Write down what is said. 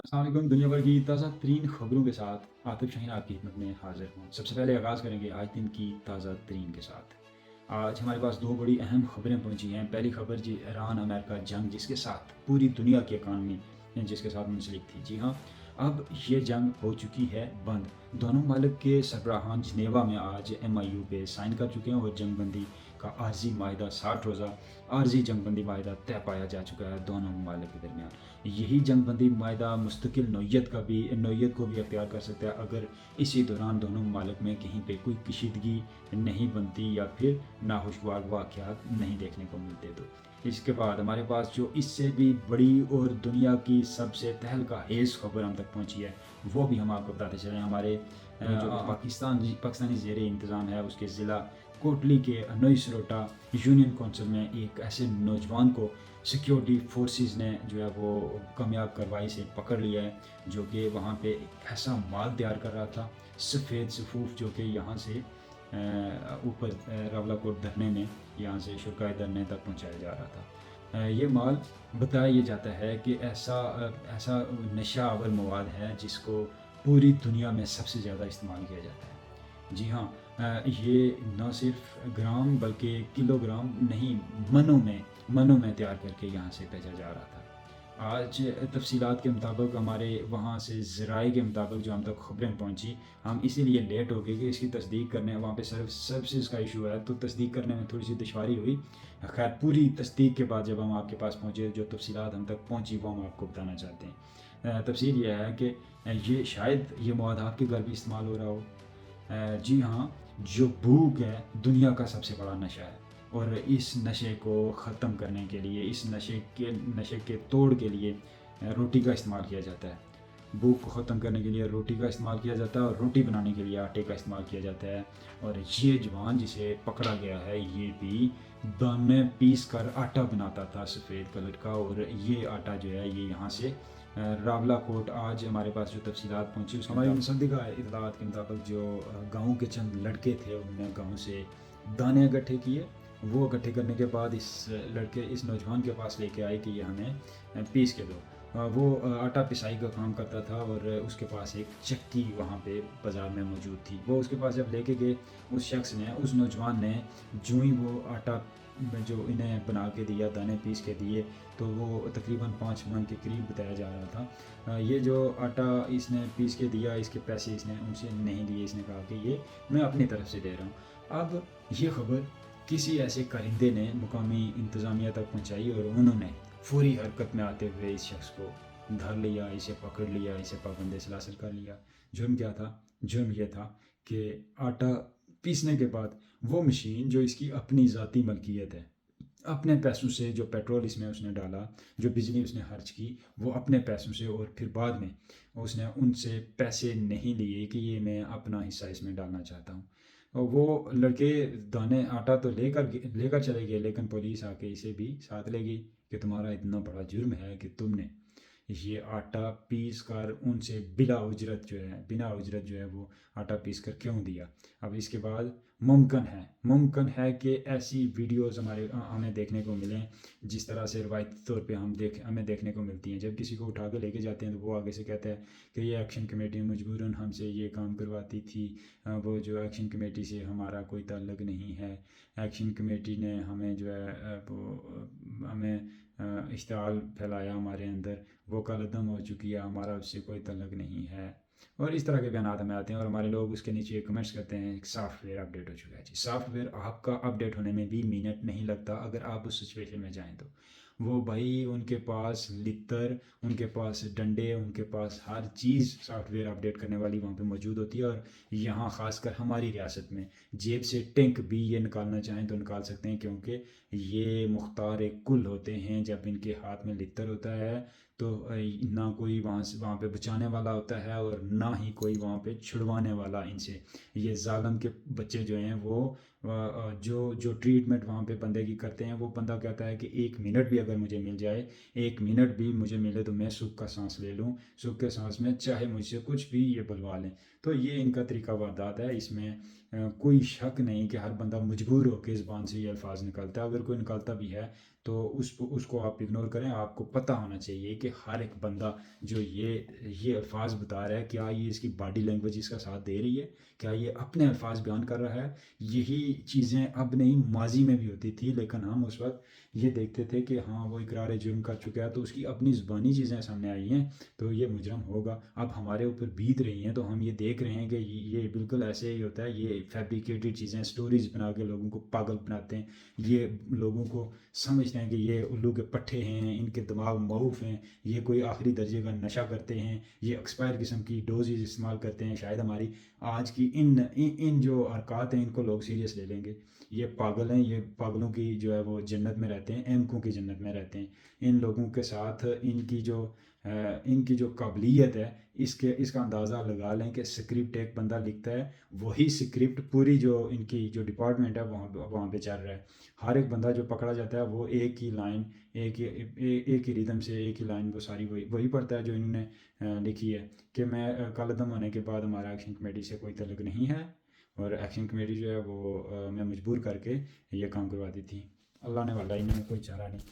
अस्सलाम वालेकुम। दुनिया भर की ताज़ा तरीन खबरों के साथ आतिफ शाहीन आपकी खिदमत में हाजिर हूँ। सबसे पहले आगाज़ करेंगे आज दिन की ताज़ा तरीन के साथ। आज हमारे पास दो बड़ी अहम खबरें पहुँची हैं। पहली खबर जी, ईरान अमेरिका जंग जिसके साथ पूरी दुनिया की इकानमी जिसके साथ मुंसलिक थी। जी हाँ, अब ये जंग हो चुकी है बंद। दोनों ममालिक के सरबराहान जनेवा में आज MIU पे साइन कर चुके हैं और जंग बंदी का आर्जी माहिदा 60 रोज़ा आर्जी जंग बंदी माहिदा तय पाया जा चुका है दोनों ममालिक के दरमियान। यही जंग बंदी माहिदा मुस्तकिल नौयत को भी अख्तियार कर सकता है अगर इसी दौरान दोनों ममालिक में कहीं पे कोई कशीदगी नहीं बनती या फिर नाखुशगवार वाक़यात नहीं देखने को मिलते। तो इसके बाद हमारे पास जो इससे भी बड़ी और दुनिया की सबसे तहलका-हेज़ खबर हम तक पहुँची है, वो भी हम आपको बताते चलें। हमारे जो पाकिस्तानी ज़ेर-ए-इंतज़ाम है उसके ज़िला कोटली के नई सरोटा यूनियन काउंसिल में एक ऐसे नौजवान को सिक्योरिटी फोर्सेस ने जो है वो कामयाब कार्रवाई से पकड़ लिया है, जो कि वहाँ पे एक ऐसा माल तैयार कर रहा था, सफ़ेद सफ़ूफ, जो कि यहाँ से ऊपर रावलाकोट धरने में, यहाँ से शुरकाए धरने तक पहुँचाया जा रहा था। ये माल बताया ये जाता है कि ऐसा नशा आवर मवाद है जिसको पूरी दुनिया में सबसे ज़्यादा इस्तेमाल किया जाता है। जी हाँ, ये न सिर्फ ग्राम बल्कि किलोग्राम नहीं, मनों में तैयार करके यहाँ से भेजा जा रहा था। आज तफ़सीलात के मुताबिक, हमारे वहाँ से ज़राए के मुताबिक जो हम तक खबरें पहुँची, हम इसीलिए लेट हो गए कि इसकी तस्दीक करने, वहाँ पे सर्विसेज़ का इशू है तो तस्दीक करने में थोड़ी सी दुश्वारी हुई। खैर, पूरी तस्दीक के बाद जब हम आपके पास पहुँचे, जो तफ़सीलात हम तक पहुँची वो हम आपको बताना चाहते हैं। तफसील यह है कि ये शायद ये मवाद आपके घर भी इस्तेमाल हो रहा हो। जी हाँ, जो भूख है दुनिया का सबसे बड़ा नशा है और इस नशे को ख़त्म करने के लिए, इस नशे के तोड़ के लिए रोटी का इस्तेमाल किया जाता है। भूख को ख़त्म करने के लिए रोटी का इस्तेमाल किया जाता है और रोटी बनाने के लिए आटे का इस्तेमाल किया जाता है। और ये जवान जिसे पकड़ा गया है, ये भी दाने पीस कर आटा बनाता था सफ़ेद कलर का, और ये आटा जो है ये यहाँ से रावलाकोट, आज हमारे पास जो तफसीलात पहुँची उसके हमारी मुसद्दिक़ा इत्तलात के मुताबिक, जो गाँव के चंद लड़के थे उन्होंने गाँव से दाने इकट्ठे किए। वो इकट्ठे करने के बाद इस नौजवान के पास लेके आए कि ये हमें पीस के दो। वो आटा पिसाई का काम करता था और उसके पास एक चक्की वहाँ पे बाज़ार में मौजूद थी। वो उसके पास जब लेके गए, उस नौजवान ने जो ही वो आटा जो इन्हें बना के दिया, दाने पीस के दिए, तो वो तकरीबन 5 मन के करीब बताया जा रहा था। ये जो आटा इसने पीस के दिया, इसके पैसे इसने उनसे नहीं लिए। इसने कहा कि ये मैं अपनी तरफ से दे रहा हूँ। अब ये खबर किसी ऐसे कारिंदे ने मुकामी इंतज़ामिया तक पहुँचाई और उन्होंने फौरी हरकत में आते हुए इस शख्स को धर लिया, इसे पकड़ लिया, इसे पाबंद सलासल कर लिया। जुर्म क्या था? जुर्म ये था कि आटा पीसने के बाद वो मशीन जो इसकी अपनी ज़ाती मलकियत है, अपने पैसों से जो पेट्रोल इसमें उसने डाला, जो बिजली उसने खर्च की, वो अपने पैसों से, और फिर बाद में उसने उनसे पैसे नहीं लिए कि ये मैं अपना हिस्सा इसमें डालना चाहता हूँ। और वो लड़के दाने आटा तो लेकर चले गए, लेकिन पुलिस आके इसे भी साथ ले गई कि तुम्हारा इतना बड़ा जुर्म है कि तुमने ये आटा पीस कर उनसे बिना उजरत जो है वो आटा पीस कर क्यों दिया। अब इसके बाद मुमकिन है कि ऐसी वीडियोस हमें देखने को मिलें जिस तरह से रवायती तौर पे हमें देखने को मिलती हैं। जब किसी को उठा के लेके जाते हैं तो वो आगे से कहता है कि ये एक्शन कमेटी मजबूरन हमसे ये काम करवाती थी। वो जो एक्शन कमेटी से हमारा कोई ताल्लुक़ नहीं है। एक्शन कमेटी ने हमें जो है हमें इश्तिहाल फैलाया हमारे अंदर, वो कलअदम हो चुकी है, हमारा उससे कोई तल्लक नहीं है। और इस तरह के बयान हमें आते हैं और हमारे लोग उसके नीचे कमेंट्स करते हैं, एक सॉफ्टवेयर अपडेट हो चुका है। जी, सॉफ्टवेयर आपका अपडेट होने में भी मिनट नहीं लगता अगर आप उस सिचुएशन में जाएं तो। वो भाई, उनके पास लितर, उनके पास डंडे, उनके पास हर चीज़ सॉफ्टवेयर अपडेट करने वाली वहाँ पे मौजूद होती है। और यहाँ ख़ासकर हमारी रियासत में जेब से टैंक भी ये निकालना चाहें तो निकाल सकते हैं, क्योंकि ये मुख्तार एक कुल होते हैं। जब इनके हाथ में लितर होता है तो ना कोई वहाँ पे बचाने वाला होता है और ना ही कोई वहाँ पे छुड़वाने वाला इनसे। ये जालिम के बच्चे जो हैं वो जो जो ट्रीटमेंट वहाँ पे बंदे की करते हैं, वो बंदा कहता है कि 1 मिनट भी अगर मुझे मिल जाए, 1 मिनट भी मुझे मिले तो मैं सुख का सांस ले लूँ। सुख के सांस में चाहे मुझसे कुछ भी ये बुलवा लें। तो ये इनका तरीका वारदात है। इसमें कोई शक नहीं कि हर बंदा मजबूर होकर ज़बान से ये अल्फाज निकलता है। अगर कोई निकलता भी है تو اس کو آپ اگنور کریں. آپ کو پتہ ہونا چاہیے کہ ہر ایک بندہ جو یہ الفاظ بتا رہا ہے کیا یہ اس کی باڈی لینگویج اس کا ساتھ دے رہی ہے, کیا یہ اپنے الفاظ بیان کر رہا ہے. یہی چیزیں اب نہیں ماضی میں بھی ہوتی تھی, لیکن ہم اس وقت یہ دیکھتے تھے کہ ہاں وہ اقرار جرم کر چکا ہے تو اس کی اپنی زبانی چیزیں سامنے آئی ہیں تو یہ مجرم ہوگا. اب ہمارے اوپر بیت رہی ہیں تو ہم یہ دیکھ رہے ہیں کہ یہ بالکل ایسے ہی ہوتا ہے. یہ فیبریکیٹڈ چیزیں سٹوریز بنا کے لوگوں کو پاگل بناتے ہیں. یہ لوگوں کو سمجھتے ہیں کہ یہ الو کے پٹھے ہیں, ان کے دماغ معوف ہیں, یہ کوئی آخری درجے کا نشہ کرتے ہیں, یہ ایکسپائر قسم کی ڈوزز استعمال کرتے ہیں. شاید ہماری آج کی ان جو حرکات ہیں ان کو لوگ سیریس لے لیں گے. یہ پاگل ہیں, یہ پاگلوں کی جو ہے وہ جنت میں رہتے ہیں, احمقوں کی جنت میں رہتے ہیں. ان لوگوں کے ساتھ ان کی جو قابلیت ہے اس کا اندازہ لگا لیں کہ سکرپٹ ایک بندہ لکھتا ہے, وہی سکرپٹ پوری جو ان کی جو ڈپارٹمنٹ ہے وہاں پہ چل رہا ہے. ہر ایک بندہ جو پکڑا جاتا ہے وہ ایک ہی لائن ایک ہی ریدم سے ایک ہی لائن وہ ساری وہی پڑھتا ہے جو انہوں نے لکھی ہے. کہ میں کل عدم ہونے کے بعد ہمارا ایکشن کمیٹی سے کوئی تعلق نہیں ہے, اور ایکشن کمیٹی جو ہے وہ میں مجبور کر کے یہ کام کروا دی تھی. اللہ نے والا انہوں نے کوئی چارہ نہیں.